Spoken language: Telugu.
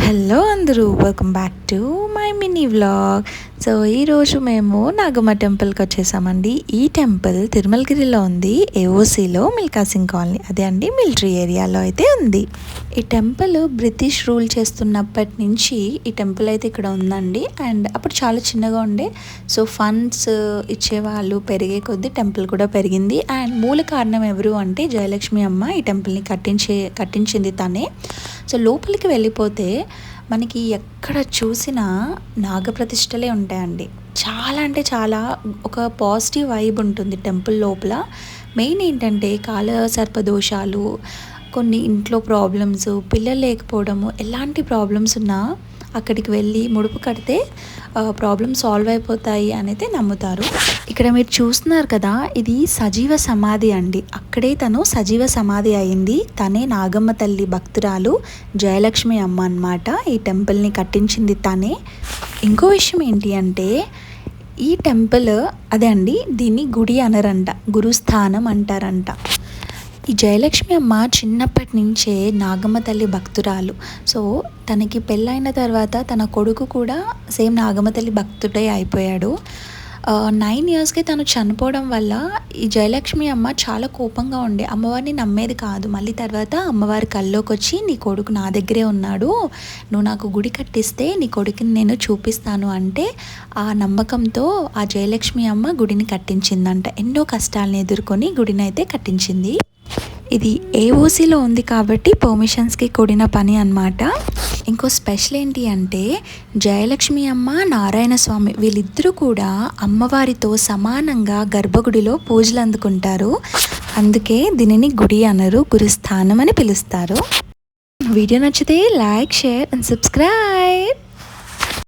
హలో అందరూ, welcome back to my mini vlog. So ఈరోజు మేము నాగమ్మ టెంపుల్కి వచ్చేసామండి. ఈ టెంపుల్ తిరుమలగిరిలో ఉంది, ఏఓసిలో మిల్కా సింగ్ కాలనీ, అదే అండి మిలిటరీ ఏరియాలో అయితే ఉంది. ఈ టెంపుల్ బ్రిటిష్ రూల్ చేస్తున్నప్పటి నుంచి ఈ టెంపుల్ అయితే ఇక్కడ ఉందండి. అండ్ అప్పుడు చాలా చిన్నగా ఉండే, సో ఫండ్స్ ఇచ్చేవాళ్ళు పెరిగే కొద్దీ టెంపుల్ కూడా పెరిగింది. అండ్ మూల కారణం ఎవరు అంటే జయలక్ష్మి అమ్మ ఈ టెంపుల్ని కట్టించింది తనే. సో లోపలికి వెళ్ళిపోతే మనకి ఎక్కడ చూసినా నాగప్రతిష్టలే ఉంటాయండి. చాలా అంటే చాలా ఒక పాజిటివ్ వైబ్ ఉంటుంది టెంపుల్ లోపల. మెయిన్ ఏంటంటే కాలసర్పదోషాలు, కొన్ని ఇంట్లో ప్రాబ్లమ్స్, పిల్లలు లేకపోవడము, ఎలాంటి ప్రాబ్లమ్స్ ఉన్నా అక్కడికి వెళ్ళి ముడుపు కడితే ప్రాబ్లమ్ సాల్వ్ అయిపోతాయి అనేది నమ్ముతారు. ఇక్కడ మీరు చూస్తున్నారు కదా, ఇది సజీవ సమాధి అండి. అక్కడే తను సజీవ సమాధి అయింది. తనే నాగమ్మ తల్లి భక్తురాలు జయలక్ష్మి అమ్మ అన్నమాట. ఈ టెంపుల్ని కట్టించింది తనే. ఇంకో విషయం ఏంటి అంటే ఈ టెంపుల్ అదే అండి, దీన్ని గుడి అనరంట, గురుస్థానం అంటారంట. ఈ జయలక్ష్మి అమ్మ చిన్నప్పటి నుంచే నాగమ్మ తల్లి భక్తురాలు. సో తనకి పెళ్ళైన తర్వాత తన కొడుకు కూడా సేమ్ నాగమ్మ తల్లి భక్తుడే అయిపోయాడు. 9 ఇయర్స్కి తను చనిపోవడం వల్ల ఈ జయలక్ష్మి అమ్మ చాలా కోపంగా ఉండే, అమ్మవారిని నమ్మేది కాదు. మళ్ళీ తర్వాత అమ్మవారి కల్లోకి వచ్చి, నీ కొడుకు నా దగ్గరే ఉన్నాడు, నువ్వు నాకు గుడి కట్టిస్తే నీ కొడుకుని నేను చూపిస్తాను అంటే ఆ నమ్మకంతో ఆ జయలక్ష్మి అమ్మ గుడిని కట్టించిందంట. ఎన్నో కష్టాలను ఎదుర్కొని గుడిని అయితే కట్టించింది. ఇది ఏఓసిలో ఉంది కాబట్టి పర్మిషన్స్కి కూడిన పని అన్నమాట. ఇంకో స్పెషల్ ఏంటి అంటే జయలక్ష్మి అమ్మ, నారాయణ స్వామి వీళ్ళిద్దరూ కూడా అమ్మవారితో సమానంగా గర్భగుడిలో పూజలు అందుకుంటారు. అందుకే దీనిని గుడి అనరు, గురుస్థానం అని పిలుస్తారు. వీడియో నచ్చితే లైక్, షేర్ అండ్ సబ్స్క్రైబ్.